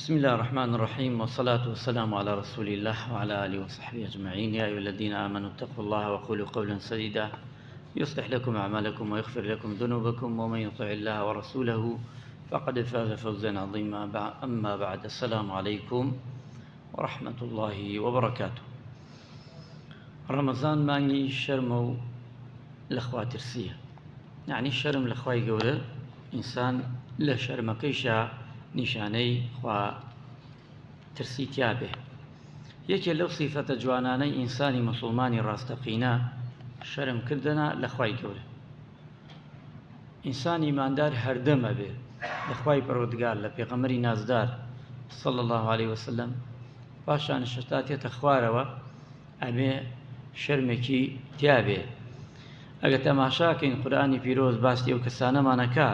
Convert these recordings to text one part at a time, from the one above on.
بسم الله الرحمن الرحيم والصلاة والسلام على رسول الله وعلى آله وصحبه أجمعين. يا أيها الذين آمنوا اتقوا الله وقولوا قولا سديدا يصلح لكم أعمالكم ويغفر لكم ذنوبكم ومن يطع الله ورسوله فقد فاز فوزا عظيما. أما بعد، السلام عليكم ورحمة الله وبركاته. رمضان مانگی شرم و لخوا ترسیه، يعني شرم لخوای گەورە ئینسان لە شەرمەکەیشا نیشانەی خوا ترسی تیا بێ. یەکێ لەو صیفەتە جوانانەی ئینسانی مسلمانی ڕاستەقینە شەرمکردنە لە خوای گەورە. ئینسانی ئیماندار هەردەمە بێ لە خوای پەروەردگار، لە پێغەمبەری نازدار صلی الله عليه وسلم، پاشان شتاتێتە خوارەوە ئەمێ شەرمێکی تیا بێ. ئەگە تەماشاکەین قورئانی پیرۆز باسی ئەو کەسانەمانەکە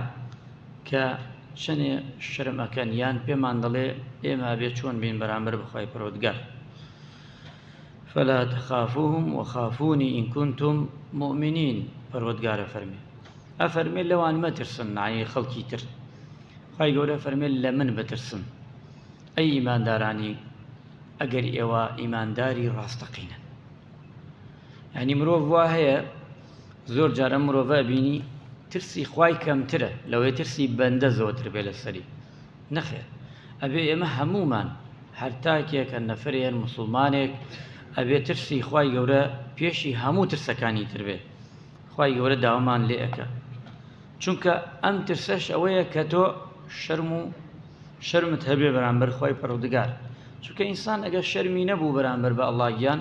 کە چەنێ شەرمەکەن، یان پێمان دەڵێ ئێمە بێ چۆن بین بەرامبەر بەخوای پەروەردگار. فلا تخافوهم وخافوني إن كنتم مؤمنين. پەروەردگارە فەرمێ، ئەفەرمێ لەوان مەترسن، یعنی خەڵکی تر. خوای گەورە فەرمێ لە من بترسن، ئەی ئیماندارانی ئەگەر ئێوە ئیمانداری ڕاستەقینن. یعنی مرۆڤ وا هەیە زۆر جارە مرۆڤە بینی ترسی خوای کەمترە لەوەی ترسی بەندە زۆرتر بێ لەسەری. نەخێر، ئەبێ ئێمە هەمومان هەر تاکێکە نەفرێن مسلمانێک ئەبێ ترسی خوای گەورە پێشی هەموو ترسەکانی تر بێ. خوای گەورە داوامان لێ ئەکە، چونکە ئەم ترسەش ئەوەیە کە تۆ شەرمت هەبێ بەرامبەر خوای پەروەردگار. چونکە ئینسان ئەگەر شەرمی نەبوو بەرامبەر بە ئەڵڵا گیان،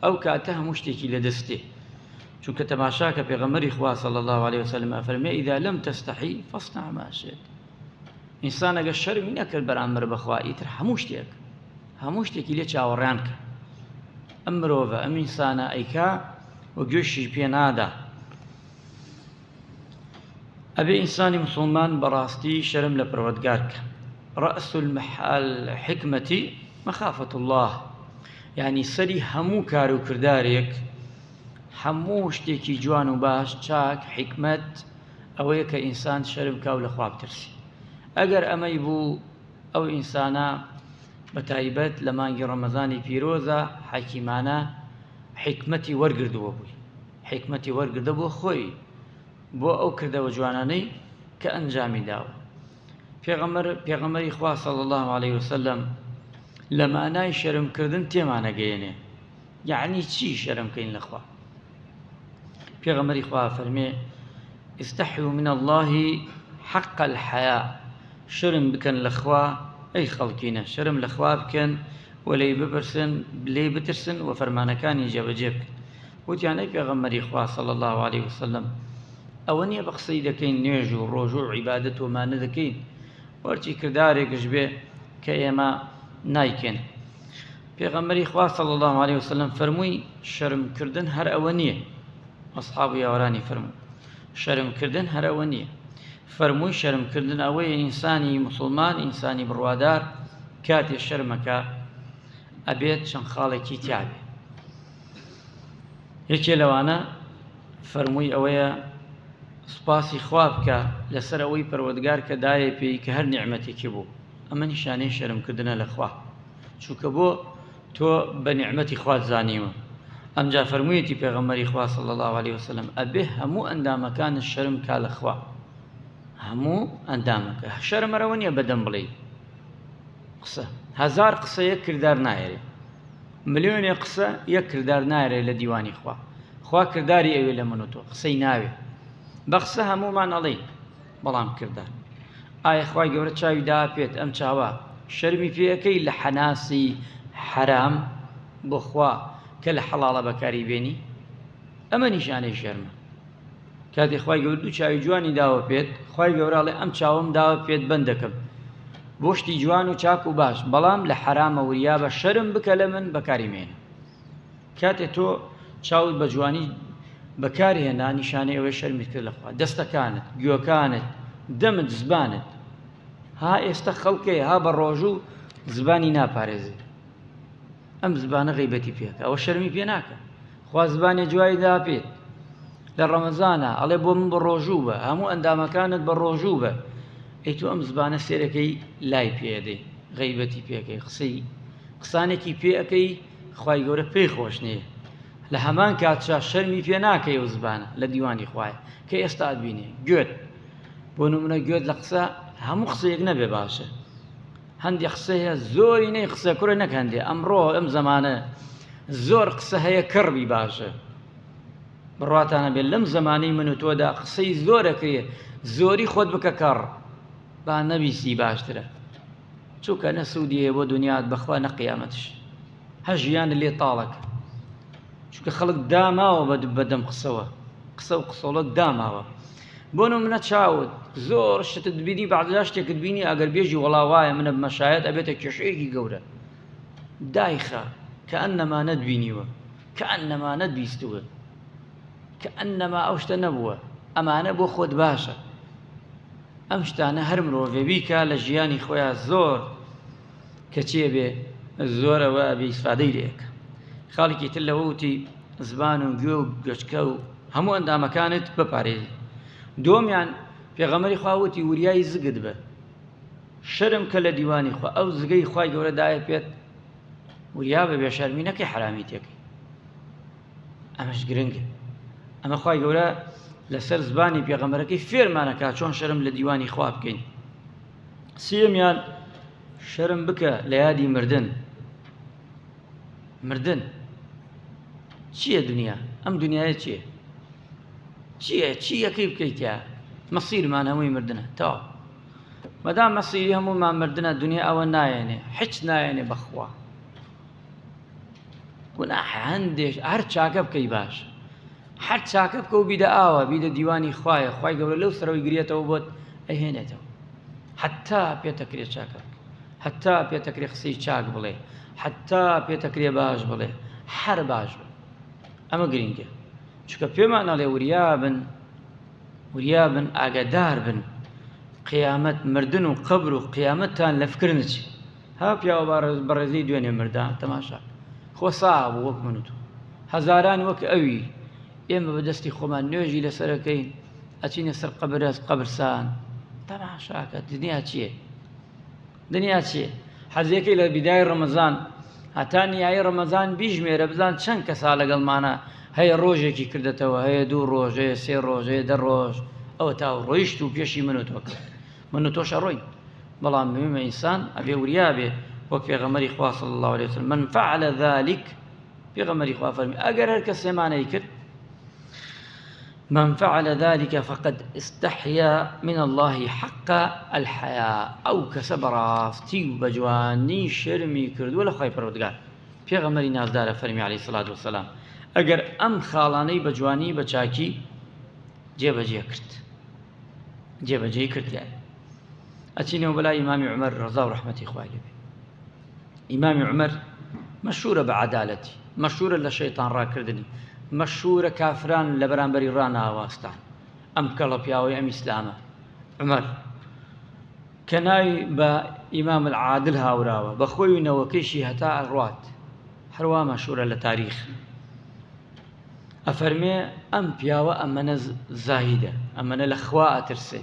ئەو کاتە هەموو شتێکی لەدەستێ. چونکە تەماشاکە پێغەمبەری خوا صلی الله عليه وسلم ئەفەرمێ ئیذا لەم تەستەحی فەصنع ما شئت. ئینسان ئەگەر شەرمی نەکرد بەرامبەر بەخوا، ئیتر هەموو شتێکی لێ چاوەڕیان کە. ئەم مرۆڤە، ئەم ئینسانە ئەیکا و گوێشیش پێ نادا. ئەبێ ئینسانی مسلمان بەڕاستی شەرم لە پەروەردگار کە. رأس الحکمة مخافة الله، یعنی سەری هەموو کار و کردارێک، هەموو شتێکی جوان و باش چاک حکمت ئەوەیە کە ئینسان شەرم کاو لە خوا بترسی. ئەگەر ئەمەی بوو ئەو ئینسانە بە تایبەت لە مانگی ڕەمەزانی پیرۆزە حەکیمانە حکمەتی وەرگردووە بووی، حکمەتی وەرگردە بۆ خۆی، بۆ ئەو کردەوە جوانانەی کە ئەنجامی داوە. پێغەمبەری خوا صلی الله عليه وسلم لە مانای شەرمکردن تێمانەگەیەنێ. یعنی چی شەرمکەین لە خوا؟ پێغەمبەری خوا فەرمێ استحیوا من الله حق الحیا. شەرم بکەن لە خوا ئەی خەڵکینە، شەرم لە خوا بکەن و لێی بترسن و فەرمانەکانی جێبەجێ بکەن. وتیانەی پێغەمبەری خوا صلی الله عليه وسلم ئەوە نییە بە قسەی دەکەین نوێژ و ڕۆژ و عیبادەت و مانە دەکەین، وەرچی کردارێکش بێ کە ئێمە نایکەن. پێغەمبەری خوا صلی الله عليه وسلم فەرمووی شەرمکردن هەر ئەوە نییە. ئەصحاب و یاوەرانی فەرموو شەرمکردن هەر ئەوە نییە. فەرمووی شەرمکردن ئەوەیە ئینسانی مسلمان، ئینسانی بڕوادار کاتێ شەرمەکە ئەبێت چەند خاڵێکی تیا بێ. یەکێ لەوانە فەرمووی ئەوەیە سوپاسی خوا بکە لەسەر ئەوەی پەروەردگار کە دایە پێی کە هەر نیعمەتێکی بوو. ئەمە نیشانەی شەرمکردنە لە خوا، چونکە بۆ تۆ بە نیعمەتی خوا زانیوە. ئەمجا فەرموویەتی پێغەمبەری خوا صلی الله عليه وسلم ئەبێ هەموو ئەندامەکانت شەرم کا لە خوا. هەموو ئەندامەکە شەرمەرەوە نییە بەدەم بڵێ قسە، هەزار قسە یەک کردار نایەرێ، ملیۆنێ قسە یەک کردار نایەرێ لە دیوانی خوا. خوا کرداری ئەوێ لە من و تۆ، قسەی ناوێ. بە قسە هەموومان ئەڵێ، بەڵام کردار ئایا خوای گەورە چاوی دا پێت ئەم چاوە شەرمی پێەکەی لە حەناسی حەرام بۆ خوا کە لە حەڵاڵە بەکاری بێنی؟ ئەمە نیشانەی شەرمە. کاتێک خوای گەورە دوو چاوی جوانی داوە پێت، خوای گەورە ئەڵێ ئەم چاوم داوە پێت بەند دەکەم بۆ شتی جوان و چاک و باش، بەڵام لە حەرامە وریا بە شەرم بکە لە من بەکاری مێنە. کاتێک تۆ چاوت بە جوانی بەکاری هێنا، نیشانەی ئەوەی شەرمیت کرد لە خوا. دەستەکانت، گوێکانت، دەمت، زبانت. ها ئێستا خەڵکێ ها بە ڕۆژوو زبانی ناپارێزێ، ئەم زبانە غیبەتی پێکە، ئەوە شەرمی پێ ناکە. خوا زبانێ جوایی دا پێت لە ڕەمەزانە ئەڵێ بۆ من بە ڕۆژوو بە، هەموو ئەندامەکانت بە ڕۆژوو بە. ئەی تۆ ئەم زبانە سێرەکەی لای پێدەی، غیبەتی پێەکەی قسانێکی پێەکەی خوای گەورە پێی خۆش نییە لە هەمان کاتشا شەرمی پێ ناکەی و زبانە لە دیوانی خوایە کە ئێستا بینێ گوێت بۆ نمونە گوێت لە قسە هەموو قسەیەک نەبێ باشە هەندێک قسە هەیە زۆری نەی قسە کوڕە نەکەندێ ئەمڕۆ ئەم زەمانە زۆر قسە هەیە کڕبی باشە بڕاتانە بێت لەم زەمانەی من و تۆدا قسەی زۆرەکەیە زۆری خۆت بکە کەڕ با نەبیسی باشترە چووکە نە سوودی هەیە بۆ دنیات بەخوا نە قیامەتش هە ژیانە لێ تاڵەکە چونکە خەڵک داماوە بەدەم قسەوە قسە و قسەڵەت داماوە بۆ نمونە چاوت زۆر شتت بینی بەعدەدا شتێکت بینی ئەگەر بێژی وەڵاوایە منە بمەشایەت ئەبێتە کێشەیەکی گەورە دایخە کە ئەنەما نەتبینیوە کە ئەنەما نەتبیستووە کە ئەنەما ئەو شتە نەبووە ئەمانە بۆ خۆت باشە ئەم شتانە هەر مرۆڤێ بیکە لە ژیانی خۆیان زۆر کە چێ بێ زۆرەوە ئەبێ ئیسفادەی لێیەکە خاڵێکی تر لەوە وتی زبان و گوێ و گوێچکە و هەموو ئەندامەکانت بپارێزی دۆمیان پێغەمبەری خوا وتی وریای زگت بە شەرم کە لە دیوانی خوا ئەو زگەی خوای گەورە دایە پێت وریا بە بێشەرمی نەکەی حرامی تێکەی ئەمەش گرنگە ئەمە خوای گەورە لەسەر زبانی پێغەمبەرەکەی فێرمانەکات چۆن شەرم لە دیوانی خوا بکەین سێمیان شەرم بکە لە یادی مردن چییە دنیا ئەم دنیاە چییە چی یەکەی بکەیتیا مەسیرمان هەمووی مردنە تەواو بەدام مەسیری هەموومان مردنە دنیا ئەوە نایەنێ هیچ نایەنێ بەخوا گوناحە هەندێک هەر چاکە بکەی باش هەر چاکە بکە و بیدە ئاوە بیدە دیوانی خوایە خوای گەورە لەو سەرەوەی گرێتەوە بۆت ئەهێنێتەوە حتا پێتەکرێ چاکە بکە حتا پێتەکرێ قسەی چاک بڵێ حتا پێتەکرێ باش بڵێ هەر باش بە ئەمە گرنگە چونکە پێمان ئەڵێ وریا بن ئاگادار بن قیامەت مردن و قەبر و قیامەتتان لە فکر نچی ها پیاوە بەڕێزەی دوێنێ مردان تەماشا خۆ ساو وەک من و تۆ هەزاران وەک ئەوی ئێمە بەدەستی خۆمان نوێژی لەسەرەکەین ئەچینە سەر قەبرسان تەماشاکە دنیا چییە حەزیەکەی لە بیدای ڕەمەزان هەتا نیایی ڕەمەزان بیژمێرە بزان چەند کەسا لەگەڵمانە هەیە ڕۆژێکی کردێتەوە هەیە 2 ڕۆژ هەیە 3 ڕۆژ هەیە 10 ڕۆژ ئەوە تا ڕۆیشت و پێشی من و تۆ کرد من و تۆشە ڕۆین بەڵام مهمە ئینسان ئەبێ وریا بێ وەک پێغەمبەری خوا صلی الله عليه وسلم من فعل ذلك پێغەمبەری خوا فەرمی ئەگەر هەر کەس سێمانەی کرد من فعل ذلك فقد استحيا من الله حق الحياء أو كسب راستي بجواني شرمي كرد ولا خايف پروردگار پێغەمبەری نازدارە فەرمی عليه الصلاة والسلام ئەگەر ئەم خاڵانەی بەجوانی بەچاکی جێبەجێی کرد یان ئەچینەوە بەلای ئیمامی عومەر ڕەزا و ڕەحمەتی خوای لێ بێ ئیمامی عومەر مەشهورە بە عەدالەتی مەشهورە لە شەیطان ڕاکردنی مەشهورە کافران لە بەرامبەری ڕانەئاواستان ئەم کەڵە پیاوەی ئەم ئیسلامە عومەر کە ناوی بە ئیمام العادل هاوراوە بە خۆی و نەوەکەیشی هەتا ئەڕوات هەروە مەشهورە لە تاریخ ئەفەرمێ ئەم پیاوە ئەمەنە زاهیدە ئەمەنە لە خوا ئەترسێ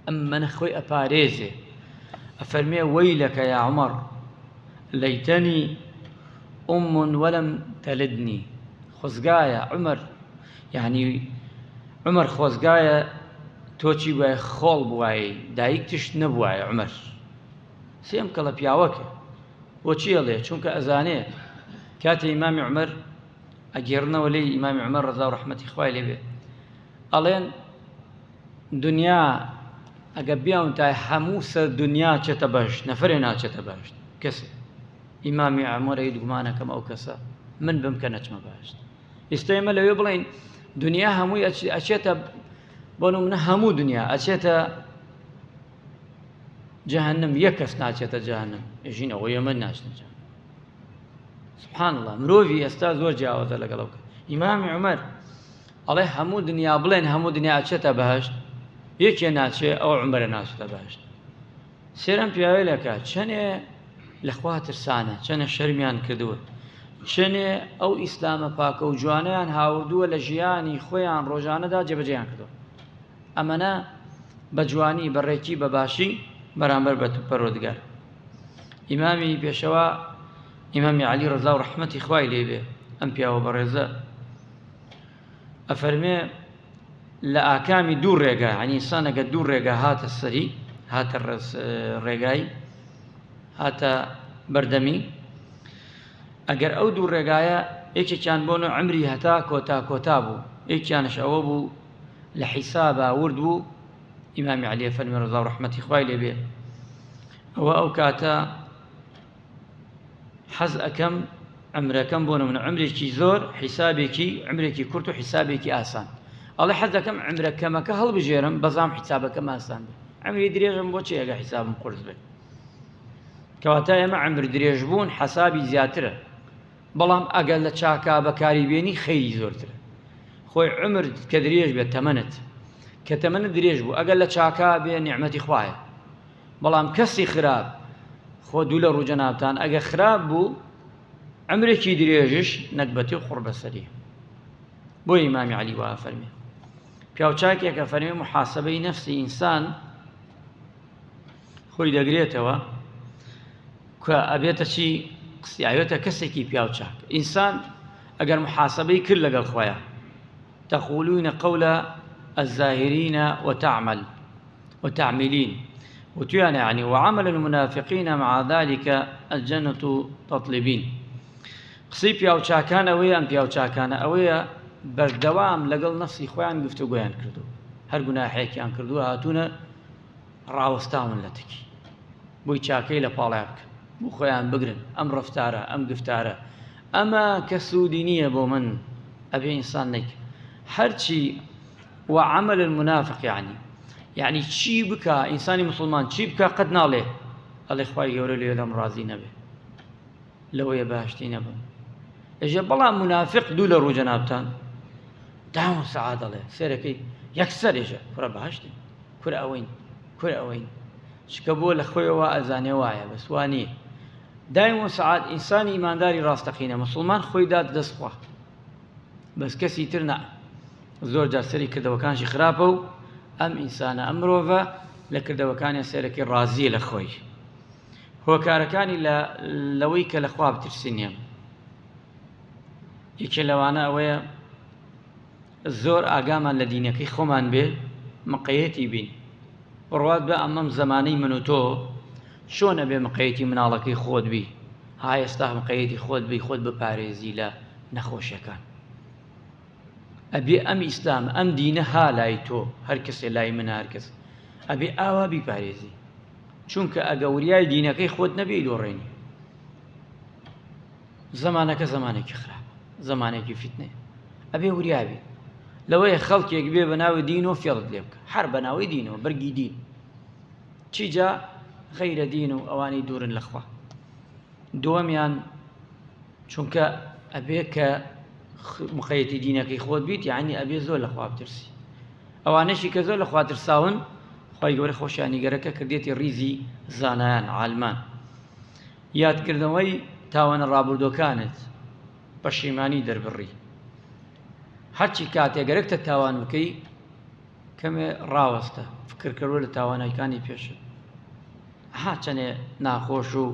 ئەمەنە خۆی ئەپارێزێ ئەفەرمێ وەیلەکە یا عومەر لەیتەنی ئوم وەلەم تەلدنی خۆزگایە عومەر یعنی عومەر خۆزگایە تۆچی وایە خۆڵ بوایە دایک تشت نەبوایە عومەر سێم کەڵە پیاوەکە بۆچی ئەڵێ چونکە ئەزانێ کاتێ ئیمامی عومەر ئەگێڕنەوە لێی ئیمامی عومەر ڕەزا و ڕەحمەتی خوای لێ بێ ئەڵێن دنیا ئەگە بیاون تا هەموو سەر دنیا چێتە بەهشت نەفرێ ناچێتە بەهشت کەسێ ئیمامی عومەر هی گومانەکەم ئەو کەسە من بم کە نەچمە بەهشت ئێستا ئێمە لەوێ بڵێن دنیا هەمووی ئەچێتە بۆ نمونە هەموو دنیا ئەچێتە جەهەنەم یەک کەس ناچێتە جەهەنەم ئێژین ئەوەی ئێمە ناچنە جەهەنەم سبحان الله مرۆڤی ئێستا زۆر جیاوازە لەگەڵەوە ئیمامی عومەر ئەڵێ هەموو دنیا بڵێن هەموو دنیا ئەچێتە بەهشت یەکێ ناچێ ئەو عومەرە ناچێتە بەهشت سێرەم پیاوەی لەکە چەنێ لەخوا ترسانە چەنە شەرمیان کردووە چەنێ ئەو ئیسلامە پاکە و جوانەیان هاوردووە لە ژیانی خۆیان ڕۆژانەدا جێبەجێیان کردووە ئەمەنە بە جوانی بەڕێکی بەباشی بەرامبەر بە پەروەردگار ئیمامی پێشەوە ئیمامی عەلی ڕەزا و ڕەحمەتی خوای لێبێ ئەم پیاوە بەڕێزە ئەفەرمێ لە ئاکامی دوو ڕێگا یعنی ئینسان ئەگەر دوو ڕێگا هاتە سەری هاتە ڕێگای هاتە بەردەمی ئەگەر ئەو دوو ڕێگایە یەکێکیان بۆ نەوە عمری هەتا کۆتا بوو یەکیانش ئەوە بوو لە حیسابە ورد بوو ئیمامی عەلی فەرمێ ڕەزا و ڕەحمەتی خوای لێبێ ئەو کاتە حەز ئەکەم عمرەکەم بۆ نمونە عمرێکی زۆر حیسابێکی عمرێکی کورت و حیسابێکی ئاسان ئەڵێ حەز دەکەم عمرەکەمەکە هەڵبژێرم بەزام حیسابەکەم ئاسان بێت عمری درێژم بۆچی ئەگە حیسابم قورس بێت کەواتە ئێمە عمر درێژ بوون حەسابی زیاترە بەڵام ئەگەر لە چاکا بەکاری بێنی خەیری زۆرترە خۆی عمر کە درێژ بێت تەمەنت کە تەمەنت درێژ بوو ئەگەر لە چاکا بێ نیعمەتی خوایە بەڵام کەسی خراپ خۆ دوو لە ڕوو جەنابتان ئەگە خراپ بوو عمرێکی درێژش نەکبەتی و خوڕ بەسەری بۆ ئیمامی عەلی وا فەرمێ پیاوچاکێکە فەرمێ محاسبەی نەفسی ئینسان خۆی دەگرێتەوە کە ئەبێتە چی قسیاوێتە کەسێکی پیاوچاک ئینسان ئەگەر محاسبەی کرد لەگەڵ خۆیە تەقولون قول الزاهرين وتعملين وتيان يعني وعمل المنافقين مع ذلك الجنة تطلبين قسەی پیاوچاکانەوەیە ئەم پیاوچاکانە ئەوەیە بەردەوام لەگەڵ نەفسی خۆیان گفتوگۆیان کردو هەر گوناحێکیان کردووە هاتوونە ڕاوەستاون لە تکی بۆی چاکەی لە پاڵای بکەن بۆ خۆیان بگرن ئەم ڕەفتارە ئەم گفتارە ئەمە کە سوودی نییە بۆ من ئەبێ ئینسان نەیکە هەرچی وعمل المنافق يعني چی بکە ئینسانی مسلمان چی بکە قەت ناڵێ ئەڵێ خوای گەورە لێ لەم ڕازی نەبێ لەوەیە باشتی نەبم ئەژێ بەڵام منافق دوو لە ڕوو جەنابتان داوم سەعات دەڵێ سێرەکەی یەکسەر ێژە کوڕە باشتین کورە ئەوەین چکە بۆ لە خۆیەوە ئەزانێ وایە بەس وا نییە دایم و سەعات ئینسانی ئیمانداری ڕاستەقینە مسلمان خۆی دات دەستخوا بەس کەسی تر نا زۆر جار سەری کردەوەکانشی خراپە و ئەم ئینسانە ئەم مرۆڤە لە کردەوەکانی سێرەکەی ڕازیە لە خۆی هۆکارەکانی لەوەی کە لەخوا بترسینێ یەکێ لەوانە ئەوەیە زۆر ئاگامان لە دینەکەی خۆمان بێ مقەیەتی بین ڕوات بە ئەمەم زەمانەی من و تۆ چۆنە بێ مقەیەتی مناڵەکەی خۆت بی ها ئێستا مقەیەتی خۆت بی خۆت بپارێزی لە نەخۆشیەکان ئەبێ ئەم ئیسلام ئەم دینە ها لای تۆ هەر کەسێ لای من هەر کەس ئەبێ ئاوا بیپارێزی چونکە ئەگەوریای دینەکەی خۆت نەبێ دۆڕێنی زەمانەکە زەمانێکی خراپ زەمانێکی فیتنەیە ئەبێ وریابی لەوەیە خەڵکێک بێ بە ناوی دین و فێڵت لێ بکە هەر بە ناوی دینەوە بەرگی دین چیجا غەیرە دین و ئەوانەی دوورن لەخوا دووەمیان چونکە ئەبێ کە مقەیەتی دینەکەی خۆت بیت یعنی ئەبێ زۆر لەخوا بترسی ئەوانەشی کە زۆر لەخوا ترساون خی گەورە خۆشیانیگەرەکە کردێتی ڕیزی زانایان عالمان یادکردنەوەی تاوانە ڕابردوەکانت پەشیمانی دەربڕی هەرچی کاتێگەرەکتە تاوان بکەی کەمێ ڕاوەستە فکرکردوە لە تاوانەکانی پێشە ها چەنێ ناخۆش و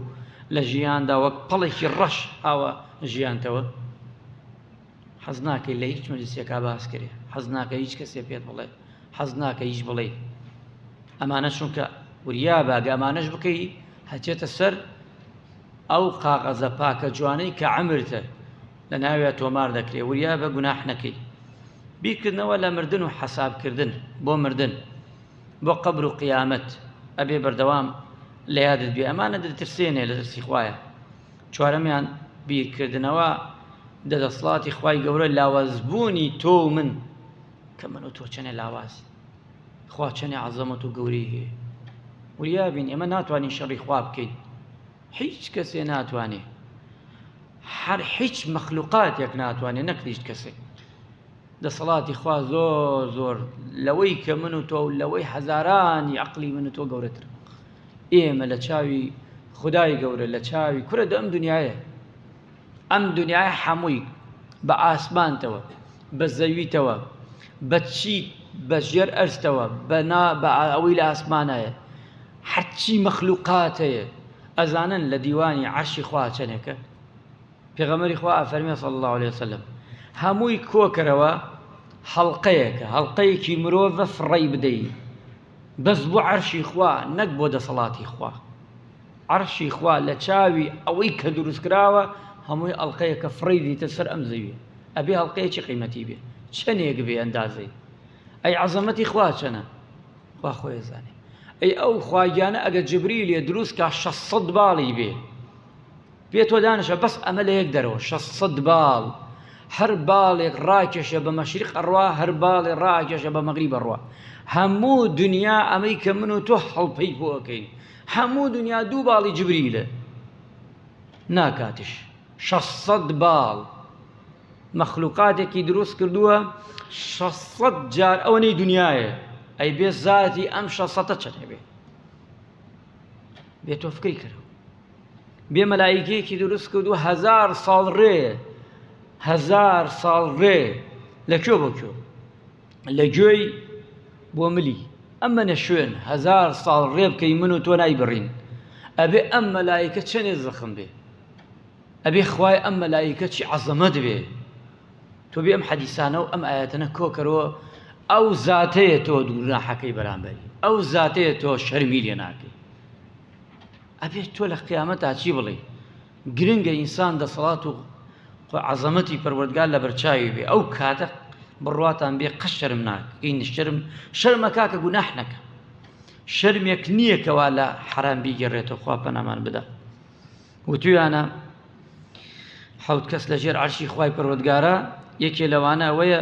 لە ژیاندا وەک پەڵێکی ڕەش ئاوە ژیانتەوە حەز ناکەی لە هیچ مەجلیسێکا باس کرێ حەز ناکە هیچ کەسێ پێت بڵێ حەز ناکە هیچ بڵێ ئەمانە چونکە وریا باگە ئەمانەش بکەی هەچێتە سەر ئەو قاغەزە پاکە جوانەی کە عەمرتە لە ناوێ تۆمار دەکرێ وریا بە گوناح نەکەی بیرکردنەوە لە مردن و حەسابکردن بۆ مردن بۆ قەبر و قیامەت ئەبێ بەردەوام لە یادت بێ ئەمانە دەترسێنێ لە دەستی خوایە چوارەمیان بیرکردنەوە دەدەسڵاتی خوای گەورە لاوازبوونی تۆ من کە من و تۆ چەنێ لاواز خوا چەنێ عەزەمەت و گەورەی هەیە وریا بین ئێمە ناتوانین شەڕی خوا بکەین هیچ کەسێ ناتوانێ هەر هیچ مەخلوقاتێک ناتوانێ نەک هیچ کەسێک دەسەڵاتی خوا زۆر زۆر لەوەی کە من و تۆ و لەوەی هەزارانی عەقلی من و تۆ گەورەترە ئێمە لە چاوی خودای گەورە لە چاوی کورە ئەم دنیاە ئەم دنیای هەمووی بە ئاسمانتەوە بە زەویتەوە بە چیت بە ژێر ئەرزتەوە بە ئەوەی لە ئاسمانایە هەرچی مەخلوقات هەیە ئەزانن لە دیوانی عەرشی خوا چەندێکە؟ پێغەمبەری خوا فەرمێ صلی الله عليه وسلم هەمووی کۆکەرەوە هەڵقەیەکە، هەڵقەیەکی مرۆڤە فڕەی بدەیت بەس بۆ عەرشی خوا نەک بۆ دەسەڵاتی خوا. عەرشی خوا لە چاوی ئەوەی کە دروست کراوە هەمووی هەڵقەیەکە فڕەی دیتە سەر ئەم زەویە. ئەبێ هەڵقەیەکی قیمەتی بێ، چەندێک بێ ئەندازەی. ئەی عەزەمەتی خوا چەنە؟ خوا خۆی ئەزانێ. ئەی ئەو خواگیانە ئەگە جبریلێ دروست کە 600 باڵی بێ پێ تۆ دانیشە بەس ئەمە لە یەک دەرەوە 600 باڵ، هەر باڵێک ڕاکێشە بە مەشریق ئەڕوا، هەر باڵێ ڕاکێشە بە مەغریب ئەڕوا. هەموو دنیا ئەمەی کە من و تۆ هەڵپەی بۆ ئەکەین، هەموو دنیا 2 باڵی جبریلە ناکاتش. 600 باڵ مەخلوقاتێکی دروست کردووە 600 جار ئەوەنەی دنیاە. ئەی بێ زاتی ئەم 600 چەندێ بێ؟ بێ تۆ فکری کردەوە. بێ مەلایکەیەکی دروست کردووە 1000 ساڵ ڕێ، 1000 ساڵ ڕێ لە کوێ بۆ کوێ؟ لە گوێی بۆ ملی. ئەمە نە شوێن 1000 ساڵ ڕێ بکەی من و تۆ نایبڕین. ئەبێ ئەم مەلایکە چەندێ زەخم بێ، ئەبێ خوای ئەم مەلایکە چی عەزەمەت بێ. تۆ بێ ئەم حەدیسانە و ئەم ئایەتانە کۆکەرەوە، ئەو زاتەیە تۆ گوناحەکەی بەرامبەری، ئەو زاتەیە تۆ شەرمی لێ ناکەی. ئەبێ تۆ لە قیامەتا چی بڵێ؟ گرنگە ئینسان دەسەڵات و عەزەمەتی پەروەردگار لە بەرچاوی بێ. ئەو کاتە بڕواتان بێ قەت شەرم ناکەین. شەرمەکا کە گوناح نەکە، شەرمێک نییە کەوا لە حەرام بیگەڕێتەوە. خوا پەنامان بدە. وتویانە 7 کەس لە ژێر عەرشی خوای پەروەردگارە، یەکێ لەوانە ئەوەیە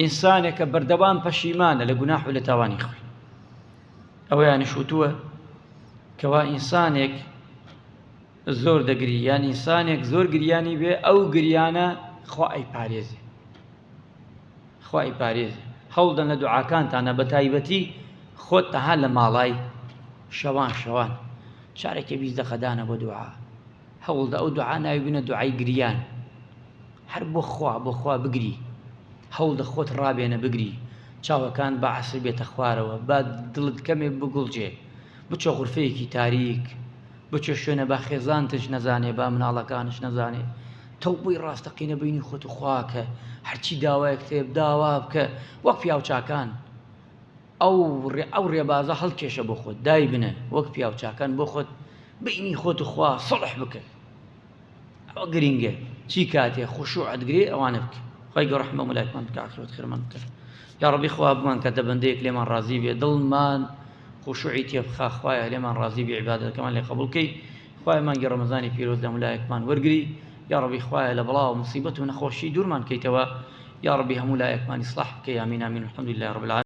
ئینسانێکە بەردەوام پەشیمانە لە گوناح و لە تاوانی خۆی. ئەوەیانیش وتووە کەوا ئینسانێک زۆر دەگری، یان ئینسانێک زۆر گریانی بێ، ئەو گریانە خوا ئەیپارێزێ، خوا ئەیپارێزێ. هەوڵدەن لە دوعاکانتانە بە تایبەتی خۆت تەها لە ماڵای شەوان چارێکی 20 دەقەدانە بۆ دوعا. هەوڵدە ئەو دوعا ناوی بنە دوعای گریان، هەر بۆ خوا بگری. هەوڵدە خۆت ڕابێنە بگری، چاوەکان بە عەسر بێتە خوارەوە، با دڵت کەمێ بگوڵجێ، بچۆ غورفەیەکی تاریک، بچۆ شوێنە با خێزانتش نەزانێ، با مناڵەکانش نەزانێ. تەوبەی ڕاستەقینە بینی خۆت و خواکە، هەرچی داوایەک تێب داوا بکە وەک پیاوچاکان. ئەو ڕێبازە هەڵکێشە بۆ خۆت، دای بنە وەک پیاوچاکان بۆ خۆت، بینی خۆت و خوا سەڵح بکە. ئەوە گرینگە. چی کاتێ خوشوعت گرێ ئەوانە بکە. خی گەورە ڕەحمە و مەلایکەمان بکە، عاقبەت خێرمان بکە. یا ڕەبی خوا بمان کاتە بەندەیەک لێمان ڕازی بێ، دڵمان خشوعی تێبخا، خوایە لێمان ڕازی بێ، عیبادەتەکەمان لێ قبوڵ کەی. خوایە مانگی ڕەمەزانی پیرۆز لە ملایەکمان وەرگری. یا ڕەبی خوایە لە بەڵاو مصیبەت و نەخۆشی دوورمان کەیتەوە. یا ڕەبی هەموو لایەکمان ئیسلاح بکەی. ئامین ئامین. الحەمدولله رب العالمین.